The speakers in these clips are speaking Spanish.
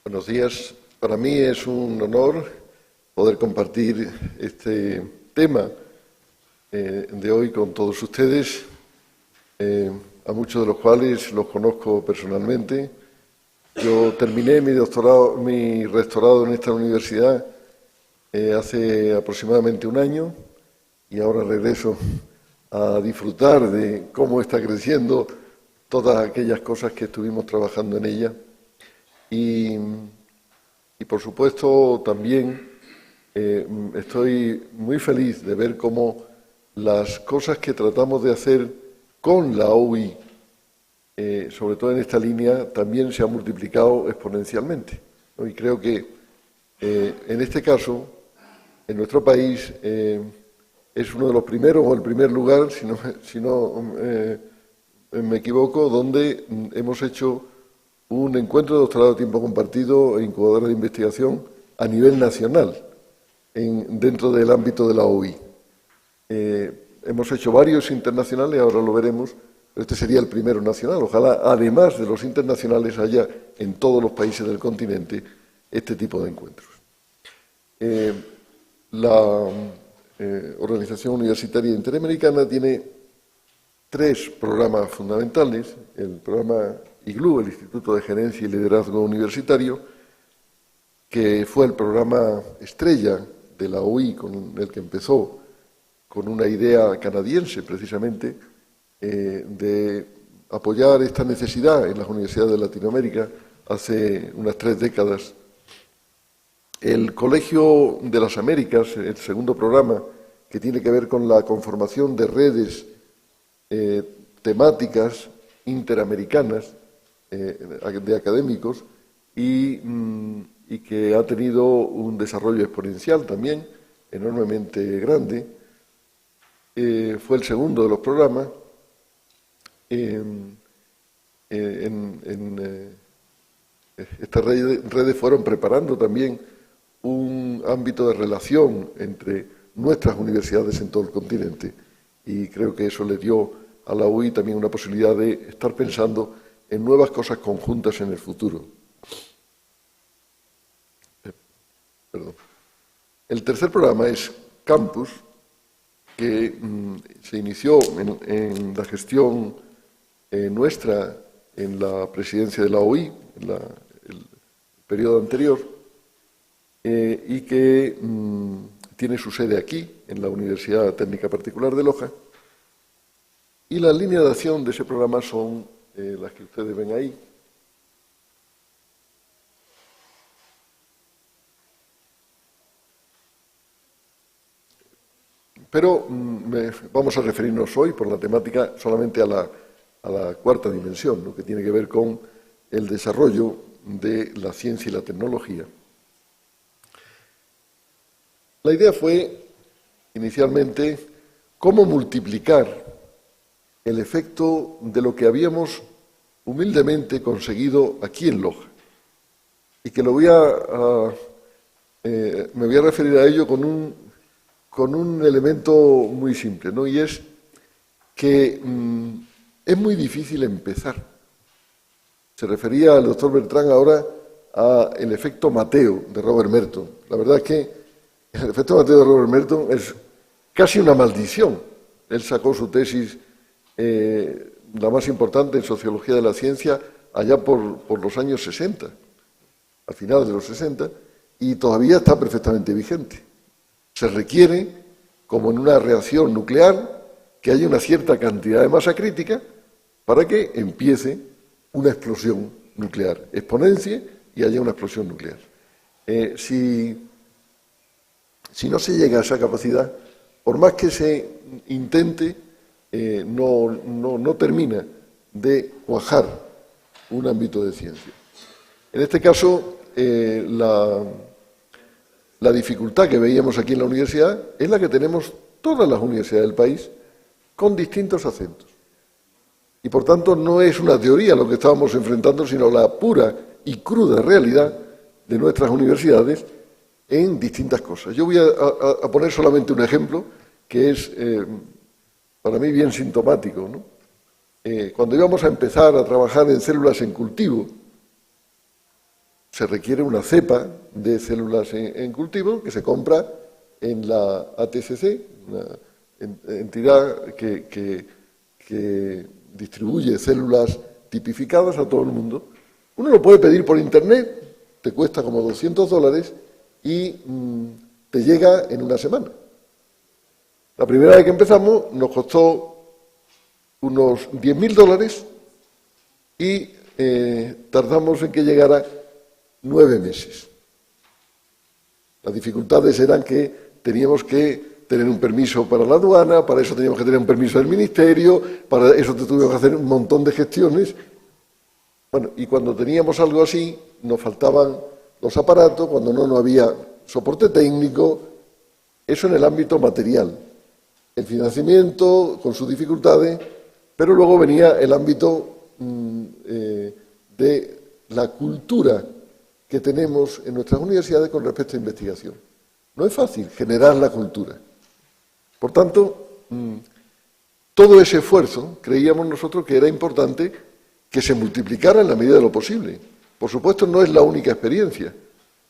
Buenos días. Para mí es un honor poder compartir este tema de hoy con todos ustedes, a muchos de los cuales los conozco personalmente. Yo terminé mi rectorado en esta universidad hace aproximadamente un año y ahora regreso a disfrutar de cómo está creciendo todas aquellas cosas que estuvimos trabajando en ella. Y por supuesto también estoy muy feliz de ver cómo las cosas que tratamos de hacer con la OUI, sobre todo en esta línea, también se han multiplicado exponencialmente, ¿no? Y creo que en este caso, en nuestro país, es uno de los primeros o el primer lugar, si no me equivoco, donde hemos hecho un encuentro de doctorado a tiempo compartido e incubadora de investigación a nivel nacional, dentro del ámbito de la OUI. Hemos hecho varios internacionales, ahora lo veremos, pero este sería el primero nacional. Ojalá, además de los internacionales, haya en todos los países del continente este tipo de encuentros. La Organización Universitaria Interamericana tiene tres programas fundamentales: el programa IGLU, el Instituto de Gerencia y Liderazgo Universitario, que fue el programa estrella de la OUI, con el que empezó con una idea canadiense, precisamente, de apoyar esta necesidad en las universidades de Latinoamérica hace unas 3 décadas. El Colegio de las Américas, el segundo programa, que tiene que ver con la conformación de redes temáticas interamericanas de académicos y que ha tenido un desarrollo exponencial también, enormemente grande. Fue el segundo de los programas. Estas redes fueron preparando también un ámbito de relación entre nuestras universidades en todo el continente, y creo que eso le dio a la OUI también una posibilidad de estar pensando en nuevas cosas conjuntas en el futuro. El tercer programa es Campus, que se inició en la gestión nuestra en la presidencia de la OUI, en el periodo anterior, y que tiene su sede aquí, en la Universidad Técnica Particular de Loja. Y las líneas de acción de ese programa son las que ustedes ven ahí. Pero vamos a referirnos hoy, por la temática, solamente a la cuarta dimensión, ¿no?, que tiene que ver con el desarrollo de la ciencia y la tecnología. La idea fue, inicialmente, cómo multiplicar el efecto de lo que habíamos humildemente conseguido aquí en Loja. Y que me voy a referir a ello con un elemento muy simple, ¿no? Y es que es muy difícil empezar. Se refería el doctor Bertrand ahora al efecto Mateo de Robert Merton. La verdad es que el efecto Mateo de Robert Merton es casi una maldición. Él sacó su tesis, la más importante en sociología de la ciencia, allá por los años 60, al final de los 60, y todavía está perfectamente vigente. Se requiere, como en una reacción nuclear, que haya una cierta cantidad de masa crítica para que empiece una explosión nuclear, exponencie y haya una explosión nuclear. Si no se llega a esa capacidad, por más que se intente, no termina de cuajar un ámbito de ciencia. En este caso, la dificultad que veíamos aquí en la universidad es la que tenemos todas las universidades del país, con distintos acentos. Y por tanto no es una teoría lo que estábamos enfrentando, sino la pura y cruda realidad de nuestras universidades en distintas cosas. Yo voy a poner solamente un ejemplo que es para mí bien sintomático, ¿no? Cuando íbamos a empezar a trabajar en células en cultivo, se requiere una cepa de células en cultivo que se compra en la ATCC, una entidad que distribuye células tipificadas a todo el mundo. Uno lo puede pedir por internet, te cuesta como $200 y te llega en una semana. La primera vez que empezamos nos costó unos $10.000 y tardamos en que llegara 9 meses. Las dificultades eran que teníamos que tener un permiso para la aduana, para eso teníamos que tener un permiso del ministerio, para eso tuvimos que hacer un montón de gestiones. Bueno, y cuando teníamos algo así, nos faltaban los aparatos, cuando no había soporte técnico, eso en el ámbito material. El financiamiento, con sus dificultades, pero luego venía el ámbito de la cultura que tenemos en nuestras universidades con respecto a investigación. No es fácil generar la cultura. Por tanto, todo ese esfuerzo creíamos nosotros que era importante que se multiplicara en la medida de lo posible. Por supuesto, no es la única experiencia.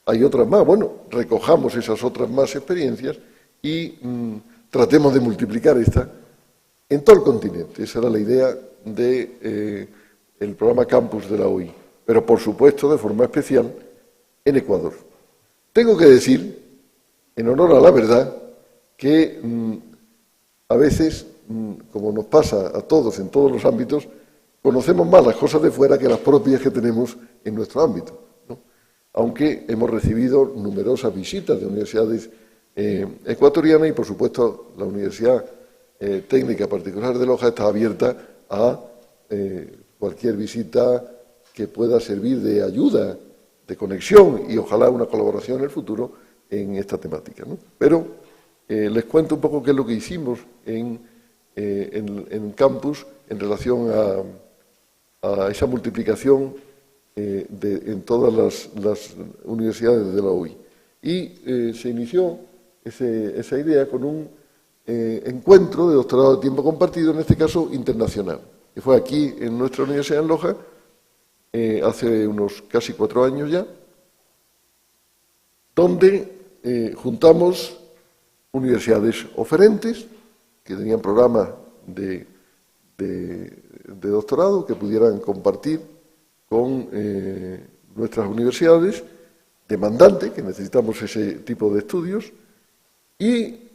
Hay otras más. Bueno, recojamos esas otras más experiencias y tratemos de multiplicar esta en todo el continente. Esa era la idea del programa Campus de la OI. Pero, por supuesto, de forma especial, en Ecuador. Tengo que decir, en honor a la verdad, que a veces, como nos pasa a todos en todos los ámbitos, conocemos más las cosas de fuera que las propias que tenemos en nuestro ámbito, ¿no? Aunque hemos recibido numerosas visitas de universidades ecuatorianas y, por supuesto, la Universidad Técnica Particular de Loja está abierta a cualquier visita que pueda servir de ayuda, de conexión y ojalá una colaboración en el futuro en esta temática, ¿no? Pero les cuento un poco qué es lo que hicimos en campus en relación a esa multiplicación en todas las universidades de la UI. Y se inició esa idea con un encuentro de doctorado de tiempo compartido, en este caso internacional, que fue aquí en nuestra universidad en Loja, hace unos casi 4 años ya, donde juntamos universidades oferentes que tenían programas de doctorado que pudieran compartir con nuestras universidades, demandantes, que necesitamos ese tipo de estudios, y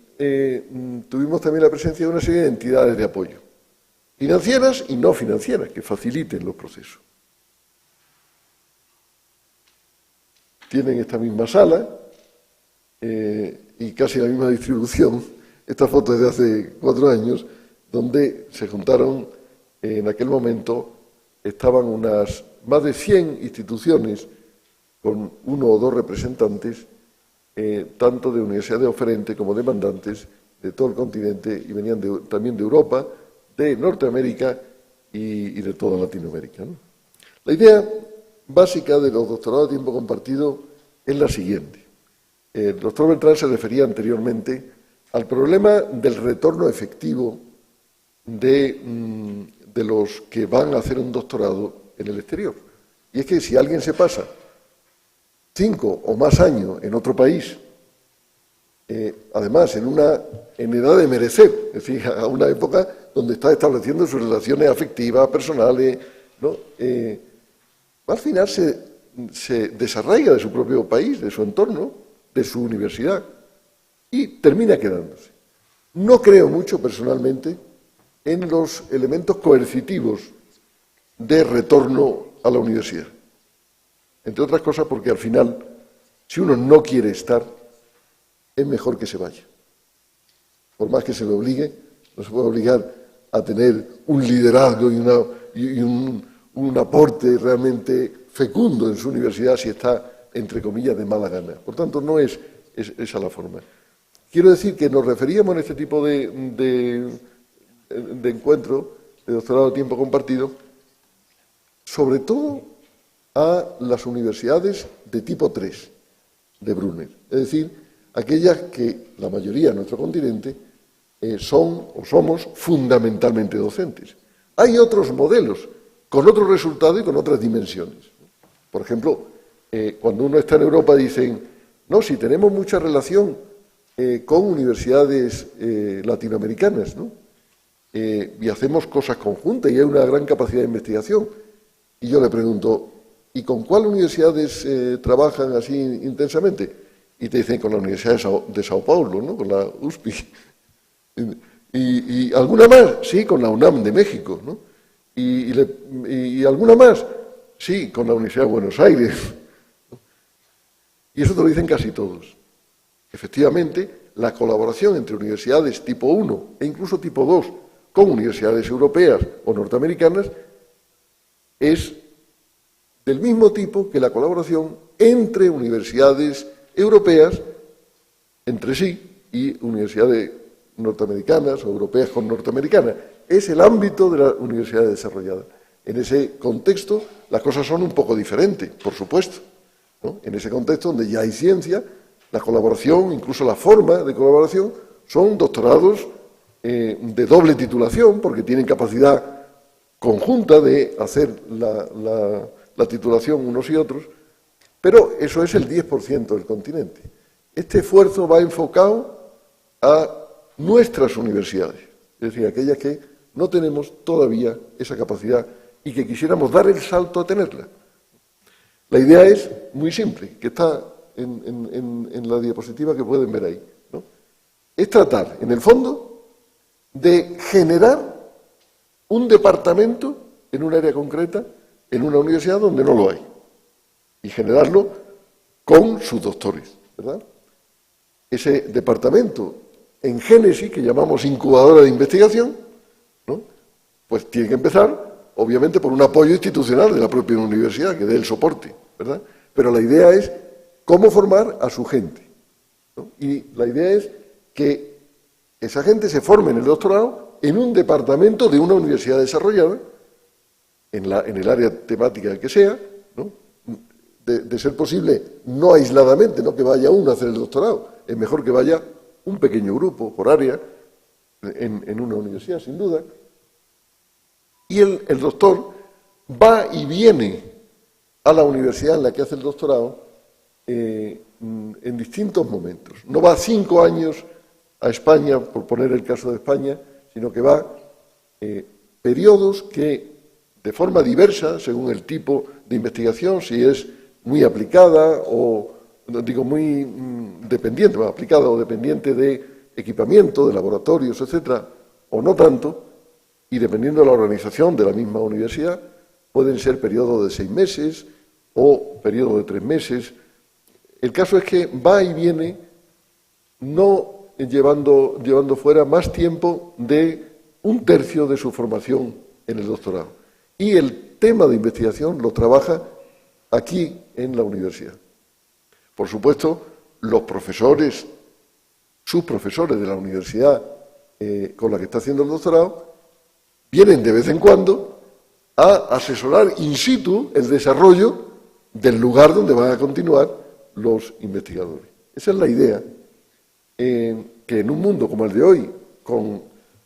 tuvimos también la presencia de una serie de entidades de apoyo, financieras y no financieras, que faciliten los procesos. Tienen esta misma sala y casi la misma distribución, esta foto es de hace 4 años, donde se juntaron en aquel momento, estaban unas más de 100 instituciones con 1 o 2 representantes, tanto de universidades oferentes como demandantes de todo el continente, y venían también de Europa, de Norteamérica y de toda Latinoamérica, ¿no? La idea básica de los doctorados de tiempo compartido es la siguiente. El doctor Beltrán se refería anteriormente al problema del retorno efectivo de los que van a hacer un doctorado en el exterior. Y es que si alguien se pasa 5 o más años en otro país, además en edad de merecer, es decir, a una época donde está estableciendo sus relaciones afectivas, personales, ¿no? Al final se desarraiga de su propio país, de su entorno, de su universidad, y termina quedándose. No creo mucho personalmente en los elementos coercitivos de retorno a la universidad. Entre otras cosas porque al final, si uno no quiere estar, es mejor que se vaya. Por más que se le obligue, no se puede obligar a tener un liderazgo y un aporte realmente fecundo en su universidad si está, entre comillas, de mala gana. Por tanto, no es esa la forma. Quiero decir que nos referíamos en este tipo de encuentro de doctorado de tiempo compartido, sobre todo a las universidades de tipo 3 de Brunner, es decir, aquellas que la mayoría de nuestro continente son o somos fundamentalmente docentes. Hay otros modelos con otros resultados y con otras dimensiones. Por ejemplo, cuando uno está en Europa dicen, no, si tenemos mucha relación con universidades latinoamericanas, ¿no? Y hacemos cosas conjuntas y hay una gran capacidad de investigación. Y yo le pregunto, ¿y con cuáles universidades trabajan así intensamente? Y te dicen, con la Universidad de Sao Paulo, ¿no? Con la USP. ¿Y alguna más? Sí, con la UNAM de México, ¿no? ¿Y alguna más? Sí, con la Universidad de Buenos Aires. Y eso te lo dicen casi todos. Efectivamente, la colaboración entre universidades tipo 1 e incluso tipo 2 con universidades europeas o norteamericanas es del mismo tipo que la colaboración entre universidades europeas entre sí y universidades norteamericanas o europeas con norteamericanas. Es el ámbito de la universidad desarrollada. En ese contexto las cosas son un poco diferentes, por supuesto, ¿no? En ese contexto donde ya hay ciencia, la colaboración, incluso la forma de colaboración, son doctorados de doble titulación, porque tienen capacidad conjunta de hacer la titulación unos y otros, pero eso es el 10% del continente. Este esfuerzo va enfocado a nuestras universidades, es decir, aquellas que no tenemos todavía esa capacidad y que quisiéramos dar el salto a tenerla. La idea es muy simple, que está en la diapositiva que pueden ver ahí, ¿no? Es tratar, en el fondo, de generar un departamento en un área concreta, en una universidad donde no lo hay, y generarlo con sus doctores, ¿verdad? Ese departamento en génesis, que llamamos incubadora de investigación, ¿no? Pues tiene que empezar, obviamente, por un apoyo institucional de la propia universidad, que dé el soporte, ¿verdad? Pero la idea es cómo formar a su gente, ¿no? Y la idea es que esa gente se forme en el doctorado en un departamento de una universidad desarrollada, en el área temática que sea, ¿no? De ser posible, no aisladamente, no que vaya uno a hacer el doctorado, es mejor que vaya un pequeño grupo por área en una universidad, sin duda. Y el doctor va y viene a la universidad en la que hace el doctorado en distintos momentos. No va 5 años a España, por poner el caso de España, sino que va periodos que, de forma diversa, según el tipo de investigación, si es muy aplicada o, digo, muy dependiente, más aplicada o dependiente de equipamiento, de laboratorios, etcétera, o no tanto, y dependiendo de la organización de la misma universidad, pueden ser periodos de 6 meses o periodos de 3 meses. El caso es que va y viene, no llevando fuera más tiempo de 1/3 de su formación en el doctorado. Y el tema de investigación lo trabaja aquí en la universidad. Por supuesto, los profesores, sus profesores de la universidad con la que está haciendo el doctorado, vienen de vez en cuando a asesorar in situ el desarrollo del lugar donde van a continuar los investigadores. Esa es la idea, que en un mundo como el de hoy, con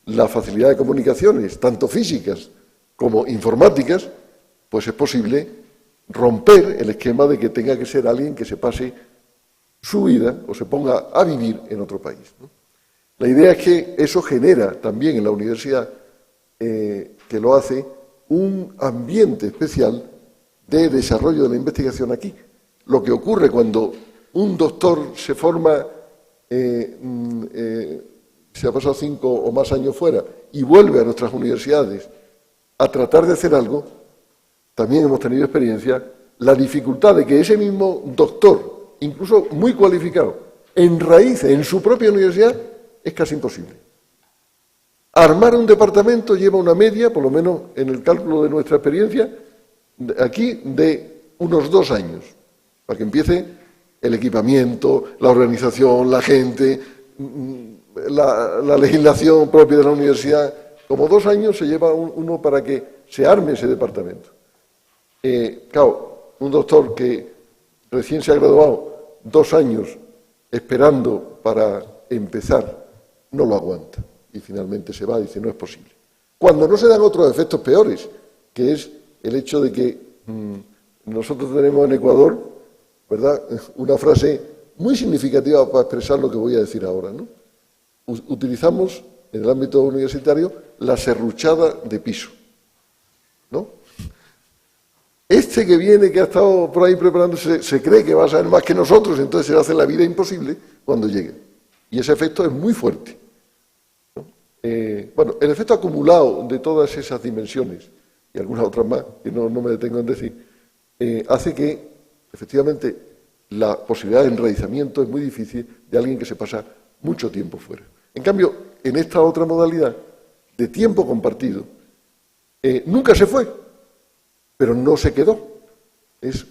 la facilidad de comunicaciones, tanto físicas como informáticas, pues es posible romper el esquema de que tenga que ser alguien que se pase su vida o se ponga a vivir en otro país, ¿no? La idea es que eso genera también en la universidad, que lo hace, un ambiente especial de desarrollo de la investigación aquí. Lo que ocurre cuando un doctor se forma, se ha pasado 5 o más años fuera y vuelve a nuestras universidades a tratar de hacer algo, también hemos tenido experiencia, la dificultad de que ese mismo doctor, incluso muy cualificado, enraíce en su propia universidad, es casi imposible. Armar un departamento lleva una media, por lo menos en el cálculo de nuestra experiencia, aquí de unos 2 años, para que empiece el equipamiento, la organización, la gente, la legislación propia de la universidad. Como 2 años se lleva uno para que se arme ese departamento. Claro, un doctor que recién se ha graduado 2 años esperando para empezar, no lo aguanta y finalmente se va y dice no es posible. Cuando no se dan otros efectos peores, que es el hecho de que nosotros tenemos en Ecuador ¿verdad?, una frase muy significativa para expresar lo que voy a decir ahora, ¿no? Utilizamos en el ámbito universitario la serruchada de piso, ¿no? Este que viene, que ha estado por ahí preparándose, se cree que va a saber más que nosotros, entonces se le hace la vida imposible cuando llegue. Y ese efecto es muy fuerte, ¿no? Bueno, el efecto acumulado de todas esas dimensiones, y algunas otras más, que no me detengo en decir, hace que, efectivamente, la posibilidad de enraizamiento es muy difícil de alguien que se pasa mucho tiempo fuera. En cambio, en esta otra modalidad de tiempo compartido, nunca se fue, pero no se quedó. Es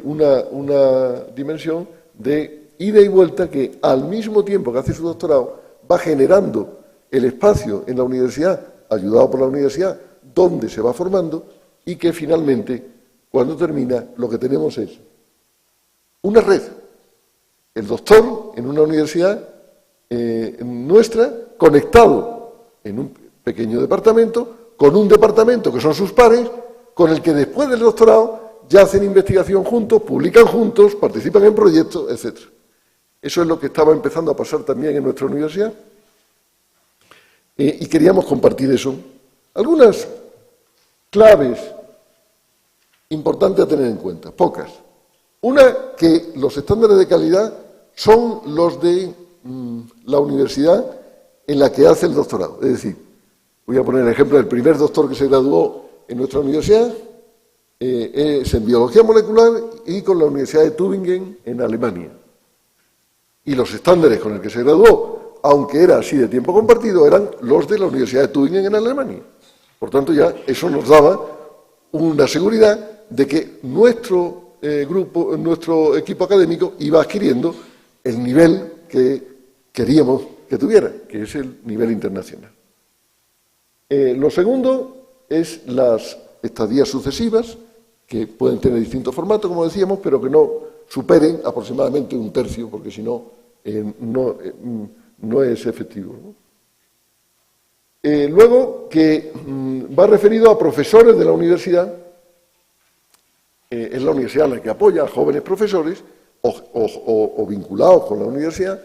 una dimensión de ida y vuelta que al mismo tiempo que hace su doctorado va generando el espacio en la universidad, ayudado por la universidad, donde se va formando y que finalmente, cuando termina, lo que tenemos es una red. El doctor en una universidad nuestra, conectado en un pequeño departamento, con un departamento que son sus pares, con el que después del doctorado ya hacen investigación juntos, publican juntos, participan en proyectos, etc. Eso es lo que estaba empezando a pasar también en nuestra universidad. Y queríamos compartir eso. Algunas claves importantes a tener en cuenta, pocas. Una, que los estándares de calidad son los de la universidad en la que hace el doctorado. Es decir, voy a poner el ejemplo del primer doctor que se graduó en nuestra universidad, es en biología molecular y con la Universidad de Tübingen en Alemania. Y los estándares con el que se graduó, aunque era así de tiempo compartido, eran los de la Universidad de Tübingen en Alemania. Por tanto, ya eso nos daba una seguridad de que nuestro grupo, nuestro equipo académico iba adquiriendo el nivel que queríamos que tuviera, que es el nivel internacional. Lo segundo es las estadías sucesivas, que pueden tener distintos formatos, como decíamos, pero que no superen aproximadamente un tercio, porque si no, no es efectivo, ¿no? Luego, que va referido a profesores de la universidad, es la universidad la que apoya a jóvenes profesores o vinculados con la universidad,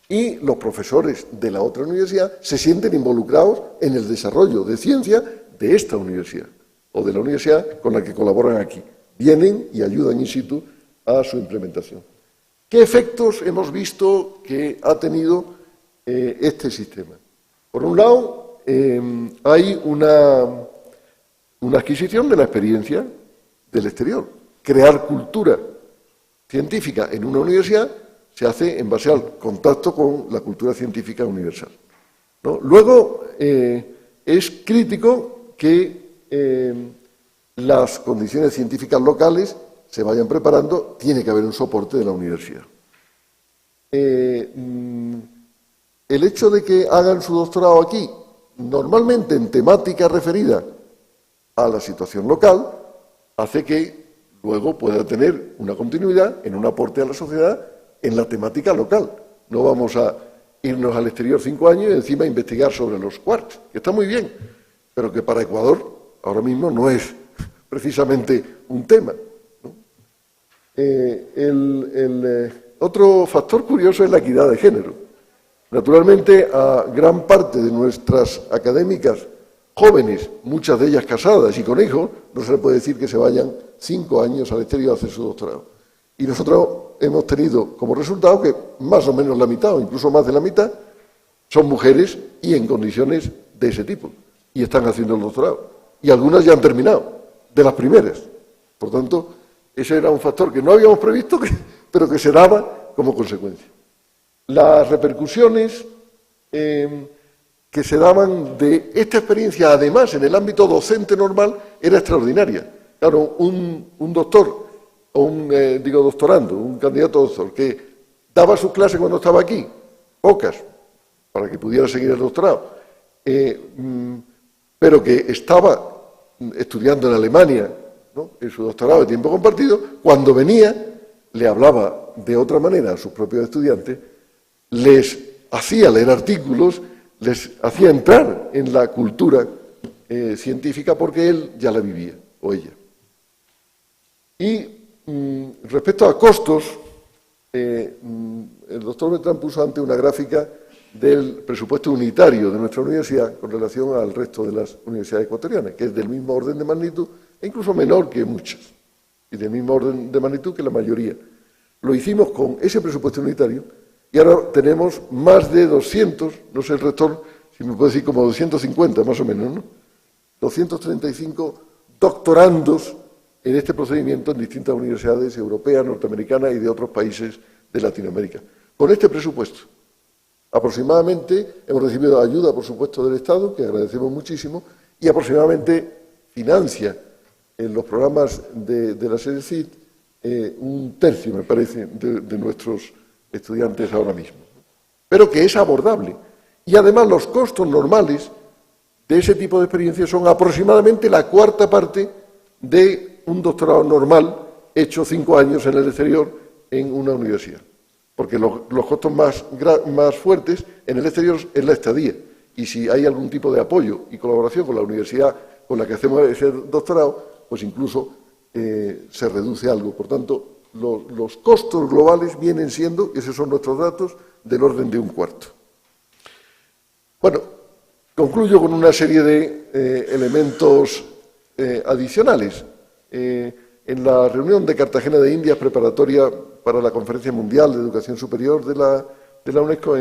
y los profesores de la otra universidad se sienten involucrados en el desarrollo de ciencia de esta universidad o de la universidad con la que colaboran aquí. Vienen y ayudan in situ a su implementación. ¿Qué efectos hemos visto que ha tenido este sistema? Por un lado, hay una adquisición de la experiencia del exterior. Crear cultura científica en una universidad se hace en base al contacto con la cultura científica universal, ¿no? Luego, es crítico que las condiciones científicas locales se vayan preparando, tiene que haber un soporte de la universidad. El hecho de que hagan su doctorado aquí, normalmente en temática referida a la situación local, hace que luego pueda tener una continuidad en un aporte a la sociedad en la temática local. No vamos a irnos al exterior 5 años y encima investigar sobre los quarks, que está muy bien, pero que para Ecuador ahora mismo no es precisamente un tema, ¿no? Otro factor curioso es la equidad de género. Naturalmente, a gran parte de nuestras académicas jóvenes, muchas de ellas casadas y con hijos, no se les puede decir que se vayan 5 años al exterior a hacer su doctorado. Y nosotros hemos tenido como resultado que más o menos la mitad, o incluso más de la mitad, son mujeres y en condiciones de ese tipo, y están haciendo el doctorado. Y algunas ya han terminado, de las primeras. Por tanto, ese era un factor que no habíamos previsto, pero que se daba como consecuencia. Las repercusiones que se daban de esta experiencia, además, en el ámbito docente normal, era extraordinaria. Claro, un doctor, o un doctorando, un candidato a doctor, que daba sus clases cuando estaba aquí, pocas, para que pudiera seguir el doctorado, pero que estaba estudiando en Alemania, ¿no?, en su doctorado de tiempo compartido, cuando venía, le hablaba de otra manera a sus propios estudiantes, les hacía leer artículos, les hacía entrar en la cultura científica porque él ya la vivía, o ella. Y Respecto a costos, el doctor Bertrand puso ante una gráfica del presupuesto unitario de nuestra universidad con relación al resto de las universidades ecuatorianas, que es del mismo orden de magnitud e incluso menor que muchas, y del mismo orden de magnitud que la mayoría. Lo hicimos con ese presupuesto unitario y ahora tenemos más de 200, no sé el rector, si me puede decir como 250 más o menos, ¿no? 235 doctorandos en este procedimiento en distintas universidades europeas, norteamericanas y de otros países de Latinoamérica. Con este presupuesto, aproximadamente, hemos recibido ayuda, por supuesto, del Estado, que agradecemos muchísimo, y aproximadamente financia en los programas de la sede CID un tercio, me parece, de nuestros estudiantes ahora mismo. Pero que es abordable. Y además los costos normales de ese tipo de experiencias son aproximadamente la cuarta parte de un doctorado normal hecho 5 años en el exterior en una universidad. Porque los costos más fuertes en el exterior es la estadía. Y si hay algún tipo de apoyo y colaboración con la universidad con la que hacemos ese doctorado, pues incluso se reduce algo. Por tanto, los costos globales vienen siendo, esos son nuestros datos, del orden de un cuarto. Bueno, concluyo con una serie de elementos adicionales. En la reunión de Cartagena de Indias preparatoria para la Conferencia Mundial de Educación Superior de la UNESCO,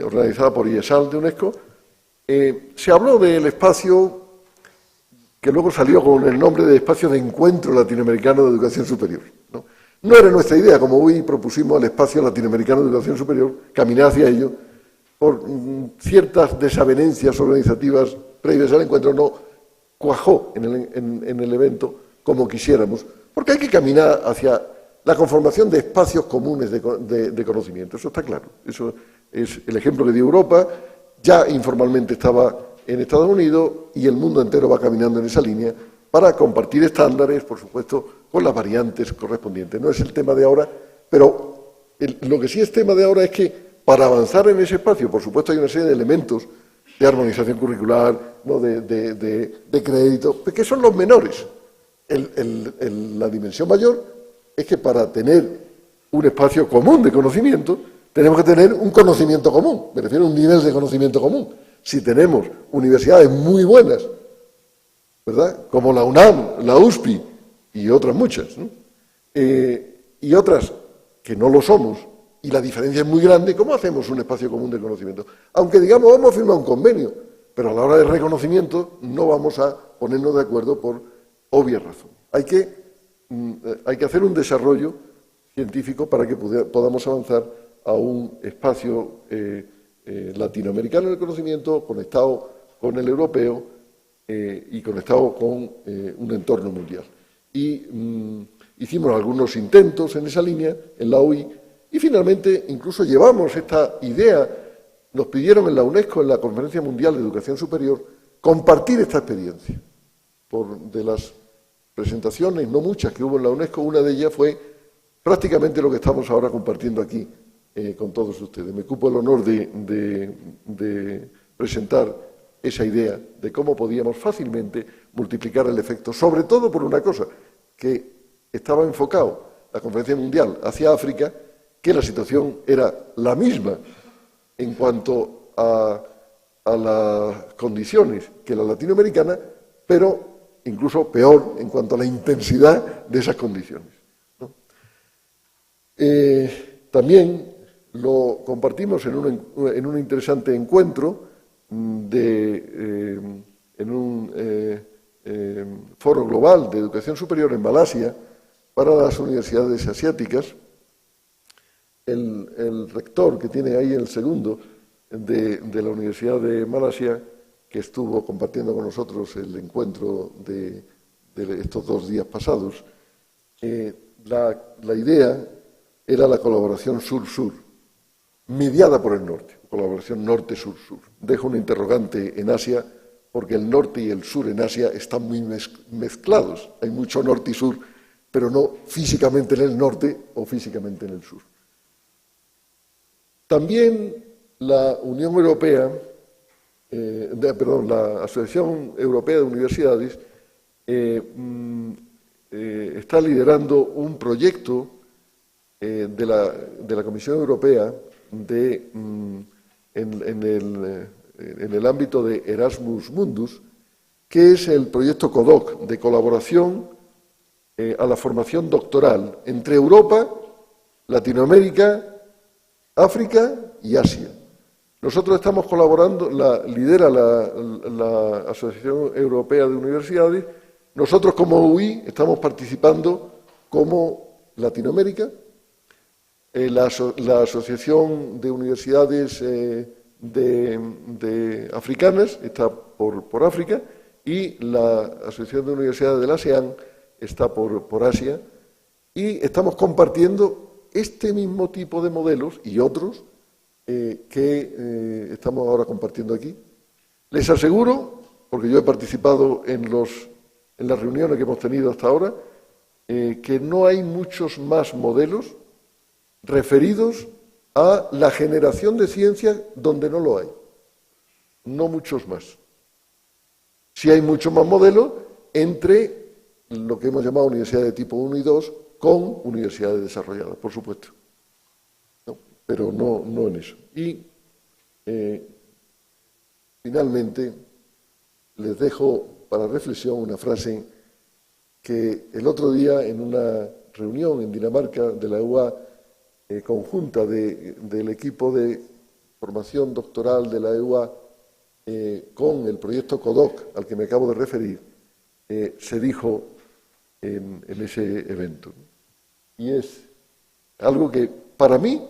organizada por IESAL de UNESCO, se habló del espacio que luego salió con el nombre de Espacio de Encuentro Latinoamericano de Educación Superior. No era nuestra idea, como hoy propusimos al Espacio Latinoamericano de Educación Superior, caminar hacia ello, por ciertas desavenencias organizativas previas al encuentro, no cuajó en el evento como quisiéramos, porque hay que caminar hacia la conformación de espacios comunes de conocimiento, eso está claro. Eso es el ejemplo que dio Europa, ya informalmente estaba en Estados Unidos y el mundo entero va caminando en esa línea para compartir estándares, por supuesto, con las variantes correspondientes. No es el tema de ahora, pero lo que sí es tema de ahora es que para avanzar en ese espacio, por supuesto, hay una serie de elementos de armonización curricular, ¿no? de crédito, que son los menores. La dimensión mayor es que para tener un espacio común de conocimiento, tenemos que tener un conocimiento común, me refiero a un nivel de conocimiento común. Si tenemos universidades muy buenas, ¿verdad?, como la UNAM, la USPI y otras muchas, ¿no? Y otras que no lo somos, y la diferencia es muy grande, ¿cómo hacemos un espacio común de conocimiento? Aunque digamos, vamos a firmar un convenio, pero a la hora del reconocimiento no vamos a ponernos de acuerdo por obvias razones. Hay que hacer un desarrollo científico para que podamos avanzar a un espacio latinoamericano del conocimiento conectado con el europeo y conectado con un entorno mundial. Y hicimos algunos intentos en esa línea, en la UI, y finalmente incluso llevamos esta idea, nos pidieron en la UNESCO, en la Conferencia Mundial de Educación Superior, compartir esta experiencia. De las presentaciones, no muchas que hubo en la UNESCO, una de ellas fue prácticamente lo que estamos ahora compartiendo aquí con todos ustedes. Me cupo el honor de presentar esa idea de cómo podíamos fácilmente multiplicar el efecto, sobre todo por una cosa, que estaba enfocado la Conferencia Mundial hacia África, que la situación era la misma en cuanto a las condiciones que la latinoamericana, pero incluso peor en cuanto a la intensidad de esas condiciones, ¿no? También lo compartimos en un interesante encuentro en un foro global de educación superior en Malasia para las universidades asiáticas. El rector que tiene ahí el segundo de la Universidad de Malasia, que estuvo compartiendo con nosotros el encuentro de estos 2 días pasados, la idea era la colaboración sur-sur, mediada por el norte, colaboración norte-sur-sur. Dejo un interrogante en Asia, porque el norte y el sur en Asia están muy mezclados. Hay mucho norte y sur, pero no físicamente en el norte o físicamente en el sur. También la Unión Europea, la Asociación Europea de Universidades, está liderando un proyecto de la Comisión Europea en el ámbito de Erasmus Mundus, que es el proyecto CODOC, de colaboración a la formación doctoral entre Europa, Latinoamérica, África y Asia. Nosotros estamos colaborando, lidera la Asociación Europea de Universidades. Nosotros como UI estamos participando como Latinoamérica, la Asociación de Universidades africanas está por África y la Asociación de Universidades del ASEAN está por Asia, y estamos compartiendo este mismo tipo de modelos y otros que estamos ahora compartiendo aquí. Les aseguro, porque yo he participado en las reuniones que hemos tenido hasta ahora, que no hay muchos más modelos referidos a la generación de ciencia donde no lo hay. No muchos más. Sí hay muchos más modelos entre lo que hemos llamado universidades de tipo 1 y 2 con universidades desarrolladas, por supuesto. No, pero no en eso. Y finalmente les dejo para reflexión una frase que el otro día en una reunión en Dinamarca de la EUA conjunta del equipo de formación doctoral de la EUA con el proyecto CODOC al que me acabo de referir, se dijo en ese evento. Y es algo que para mí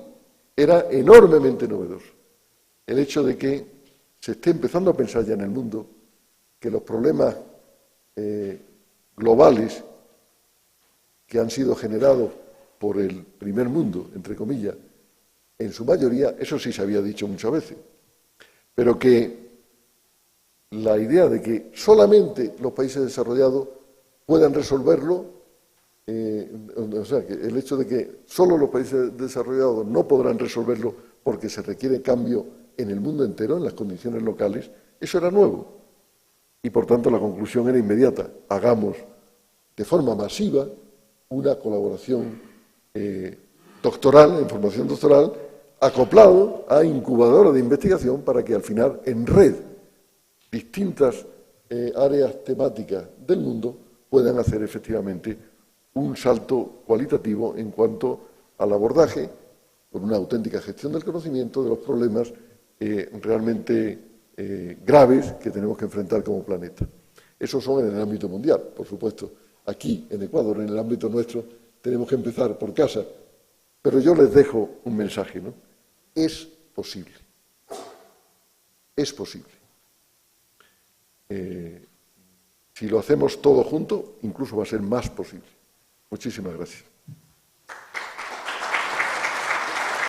era enormemente novedoso. El hecho de que se esté empezando a pensar ya en el mundo que los problemas globales que han sido generados por el primer mundo, entre comillas, en su mayoría, eso sí se había dicho muchas veces, pero que la idea de que solamente los países desarrollados puedan resolverlo, o sea, que el hecho de que solo los países desarrollados no podrán resolverlo porque se requiere cambio en el mundo entero, en las condiciones locales, eso era nuevo. Y por tanto la conclusión era inmediata: hagamos de forma masiva una colaboración doctoral, en formación doctoral, acoplado a incubadoras de investigación para que al final, en red, distintas áreas temáticas del mundo puedan hacer efectivamente un salto cualitativo en cuanto al abordaje, con una auténtica gestión del conocimiento, de los problemas realmente graves que tenemos que enfrentar como planeta. Esos son en el ámbito mundial, por supuesto. Aquí, en Ecuador, en el ámbito nuestro, tenemos que empezar por casa. Pero yo les dejo un mensaje, ¿no? Es posible. Es posible. Si lo hacemos todo junto, incluso va a ser más posible. Muchísimas gracias.